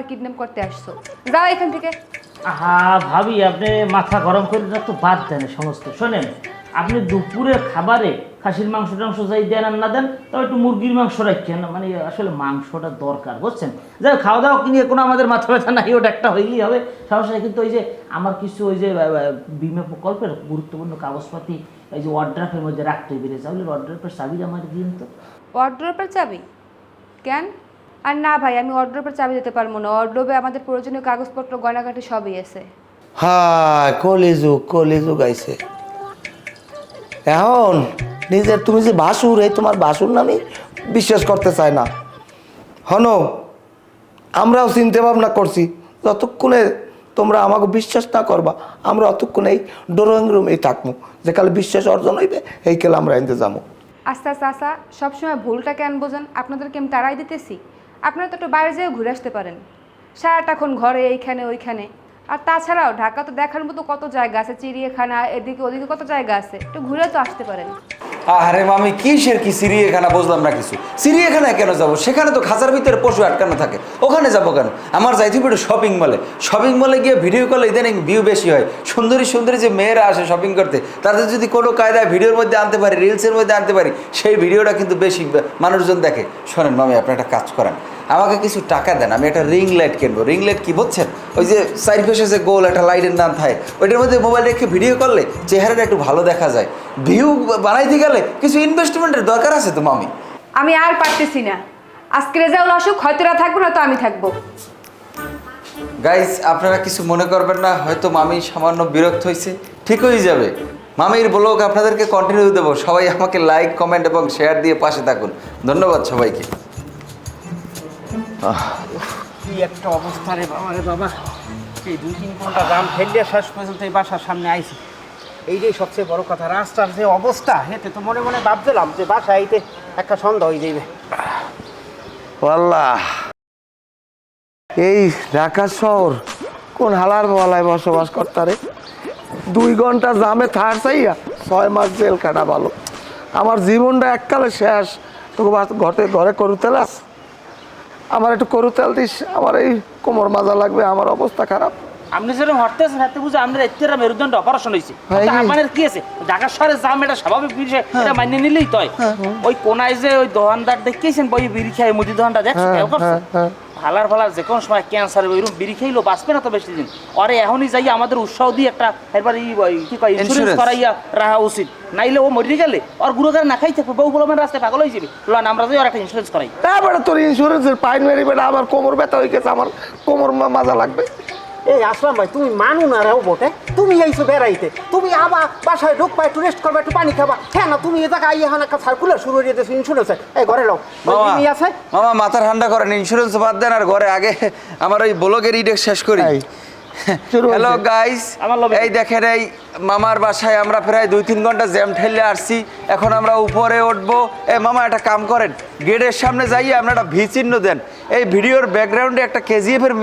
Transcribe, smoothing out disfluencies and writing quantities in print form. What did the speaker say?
Kidnap করতে আসছো। যাও এখান থেকে। ভাবি আপনি মাথা গরম করে না তো বাদ দেন সমস্ত। শোনেন, আপনি দুপুরের খাবারে খাসির মাংস টাংস যাই দেন আর না দেন, তাও একটু মুরগির মাংস রাখেন, মানে আসলে মাংসটা দরকার, বুঝছেন? যাই খাওয়া দাওয়া কিনে কোনো আমাদের মাথা ব্যথা নাই, ওটা একটা হইলেই হবে, সমস্যা নেই। কিন্তু ওই যে আমার কিছু ওই যে বিমা প্রকল্পের গুরুত্বপূর্ণ কাগজপাতি এই যে ওয়ার্ড্রপের মধ্যে রাখতে বেড়ে যাবে, ওয়ার্ড্রপের চাবি আমার দিন তো। ওয়ার্ড্রোবের চাবি? কেন? আর না ভাই, আমি ওয়ার্ড্রোবের চাবি দিতে পারবো না। ওয়ার্ড্রোবে আমাদের প্রয়োজনীয় কাগজপত্র গয়নাগাটি সবই আছে। হ্যাঁ, কলিযুগ আইছে। এখন নিজের তুমি যে ভাসুর, এই তোমার ভাসুর নামে বিশ্বাস করতে চায় না। হনো, আমরাও চিন্তা ভাবনা করছি, যতক্ষণে তোমরা আমাকে বিশ্বাস না করবা আমরা অতক্ষণে এই ড্রয়িং রুমেই থাকবো, যে কালে বিশ্বাস অর্জন হইবে এই কালে আমরা এনতে যাবো। আস্তে আস্তে আসা সবসময় ভুলটা কেন বোঝেন? আপনাদেরকে আমি তাড়াই দিতেছি। আপনারা তো একটু বাইরে যেয়ে ঘুরে আসতে পারেন, সারাটাক্ষণ ঘরে এইখানে ওইখানে। আর তাছাড়াও ঢাকা তো দেখার মতো কত জায়গা আছে, চিড়িয়াখানা এদিকে ওদিকে কত জায়গা আছে, একটু ঘুরে তো আসতে পারেন। আরে মামি কিসের কি চিড়িয়াখানা, বুঝলাম না কিছু। চিড়িয়াখানায় কেন যাব? সেখানে তো খাঁচার ভিতরে পশু আটকানো থাকে, ওখানে যাব কেন? আমার যাইতে একটু শপিং মলে। শপিং মলে গিয়ে ভিডিও কলে ইদানিং ভিউ বেশি হয়। সুন্দরী সুন্দরী যে মেয়েরা আসে শপিং করতে, তাদের যদি কোনো কায়দায় ভিডিওর মধ্যে আনতে পারি, রিলসের মধ্যে আনতে পারি, সেই ভিডিওটা কিন্তু বেশি মানুষজন দেখে। শোনেন মামি, আপনি একটা কাজ করেন, আমাকে কিছু টাকা দেন, আমি একটা রিং লাইট কিনবো। রিং লাইট কি বুঝছেন? ওই যে সাইড ফেসে যে গোল একটা লাইটের নাম থাকে, ওইটার মধ্যে মোবাইল রেখে ভিডিও করলে চেহারাটা একটু ভালো দেখা যায়। ভিউ বানাইতে গেলে কিছু ইনভেস্টমেন্টের দরকার আছে তো মামি। আমি আর পারতেছি না। আজকে রেজাউল আসুক, হয়তো এরা থাকবো না তো আমি থাকবো। গাইজ, আপনারা কিছু মনে করবেন না, হয়তো মামি সামান্য বিরক্ত হয়েছে, ঠিক হয়ে যাবে। মামির ব্লগ আপনাদেরকে কন্টিনিউ দেবো। সবাই আমাকে লাইক, কমেন্ট এবং শেয়ার দিয়ে পাশে থাকুন। ধন্যবাদ সবাইকে। কি একটা অবস্থা রে বাবা, রে বাবা! এই 2-3 ঘন্টা জাম ফেললে শেষ পর্যন্ত এই বাসার সামনে আইছি। এইটাই সবচেয়ে বড় কথা। রাস্তার যে অবস্থা, হেতে তো মনে মনে ভাবছিলাম যে বাসা আইতে একটা সন্ধ্যা হয়ে যাইবে। আল্লাহ, এই ঢাকা শহর কোন হালার বলায় বসবাস করতারে? 2 ঘন্টা জামে থার চাইয়া 6 মাস জেল কাটা ভালো। আমার জীবনটা এককালে শেষ। তোকে ঘরে করু তেল আস, আমার একটু করু তেল দিস, আমার এই কোমর মাজা লাগবে, আমার অবস্থা খারাপ। আপনি যেরকম হরতেছেন হাতে বুঝে আমরা এত্তেরা মেরুদণ্ড অপারেশন হয়েছে। হ্যাঁ, এই- আপনার কি আছে? ঢাকা শহরে জাম এটা স্বাভাবিক বিষয়, এটা মানিয়ে নিলেই তয়। ওই কোনায় যে ওই দোকানদার দেখেছেন বই বিড়ি খায়, মুদি দোকানটা দেখছেন, খেয়াল করছেন? ভালার ভালার যে কোনো সময় ক্যান্সার ওইরকম বিড়ি খাইলেও বাঁচবে না তো বেশি দিন। আরে এখনই যাই আমাদের উৎসাহ দিয়ে একটা এবার কি কয় ইন্স্যুরেন্স করাইয়া রাখা উচিত, নাইলে ও মরে গেলে ওর গুরুগার না খাই থাকবে, বউ বলবেন রাস্তায় পাগল হয়ে যাবে। লোন আমরা যাই ওর একটা ইন্স্যুরেন্স করাই। তারপরে তোর ইন্স্যুরেন্সের পাইন মেরি বেটা, আমার কোমর ব্যথা হয়ে গেছে, আমার কোমর মাজা লাগবে। এই আসলাম ভাই, তুমি মানু না রাও বটে, তুমি এইসো বেড়াইতে, তুমি আবার বাসায় ঢুকবা, একটু রেস্ট করবা, একটু পানি খাবা। হ্যাঁ না, তুমি এ জায়গায় আইয়া এখন একটা সার্কুলার শুরু হয়ে যেতেছে ইন্স্যুরেন্স। এই ঘরে লোক আছে মামা, মাথা ঠান্ডা করেন, ইন্স্যুরেন্স বাদ দেন আর ঘরে আগে আমার ওই ব্লগের ইডেক্স শেষ করি। হ্যালো গাইস, এই দেখেন এই মামার বাসায় আমরা প্রায় 2-3 ঘন্টা জ্যাম ঠেলে আসছি। এখন আমরা উপরে উঠবো। মামা একটা কাম করেন, গেটের সামনে যাইয়ে আপনারা একটা ভি চিহ্ন দেন। এই ভিডিওর ব্যাকগ্রাউন্ডে একটা কেজিএফ এর